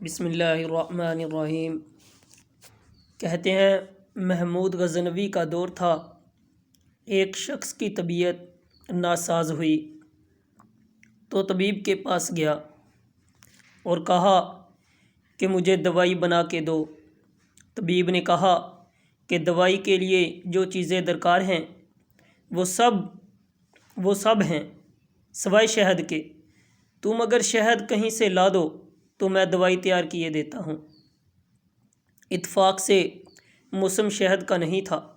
بسم اللہ الرحمن الرحیم۔ کہتے ہیں محمود غزنوی کا دور تھا۔ ایک شخص کی طبیعت ناساز ہوئی تو طبیب کے پاس گیا اور کہا کہ مجھے دوائی بنا کے دو۔ طبیب نے کہا کہ دوائی کے لیے جو چیزیں درکار ہیں وہ سب ہیں سوائے شہد کے۔ تم اگر شہد کہیں سے لا دو تو میں دوائی تیار کیے دیتا ہوں۔ اتفاق سے موسم شہد کا نہیں تھا۔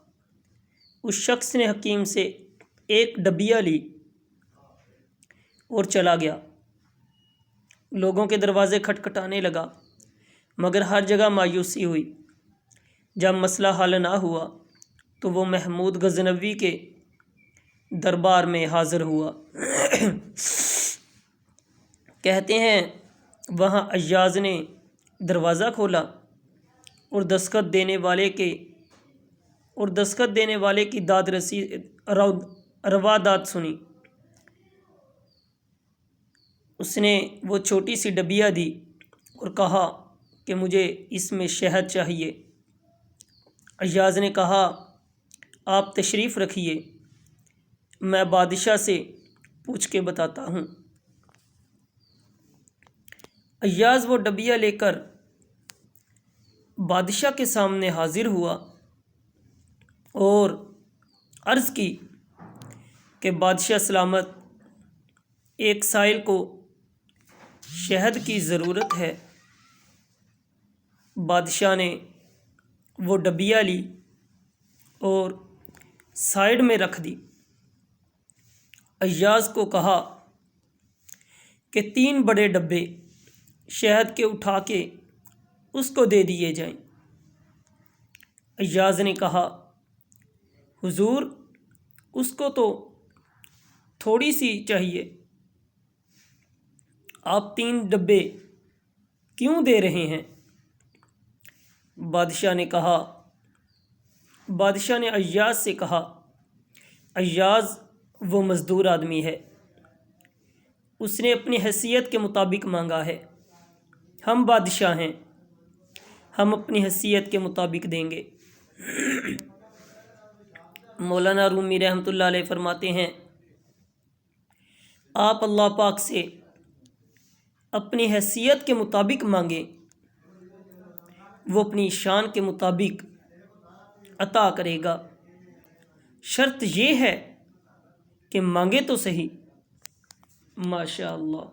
اس شخص نے حکیم سے ایک ڈبیا لی اور چلا گیا۔ لوگوں کے دروازے کھٹکھٹانے لگا مگر ہر جگہ مایوسی ہوئی۔ جب مسئلہ حل نہ ہوا تو وہ محمود غزنوی کے دربار میں حاضر ہوا۔ کہتے ہیں وہاں ایاز نے دروازہ کھولا اور دستخط دینے والے کی روا داد سنی۔ اس نے وہ چھوٹی سی ڈبیا دی اور کہا کہ مجھے اس میں شہد چاہیے۔ ایاز نے کہا آپ تشریف رکھیے، میں بادشاہ سے پوچھ کے بتاتا ہوں۔ ایاز وہ ڈبیا لے کر بادشاہ کے سامنے حاضر ہوا اور عرض کی کہ بادشاہ سلامت، ایک سائل کو شہد کی ضرورت ہے۔ بادشاہ نے وہ ڈبیا لی اور سائیڈ میں رکھ دی۔ ایاز کو کہا کہ 3 بڑے ڈبے شہد کے اٹھا کے اس کو دے دیے جائیں۔ ایاز نے کہا حضور، اس کو تو تھوڑی سی چاہیے، آپ 3 ڈبے کیوں دے رہے ہیں؟ بادشاہ نے ایاز سے کہا ایاز وہ مزدور آدمی ہے، اس نے اپنی حیثیت کے مطابق مانگا ہے۔ ہم بادشاہ ہیں، ہم اپنی حیثیت کے مطابق دیں گے۔ مولانا رومی رحمۃ اللہ علیہ فرماتے ہیں آپ اللہ پاک سے اپنی حیثیت کے مطابق مانگیں، وہ اپنی شان کے مطابق عطا کرے گا۔ شرط یہ ہے کہ مانگے تو صحیح۔ ماشاء اللہ۔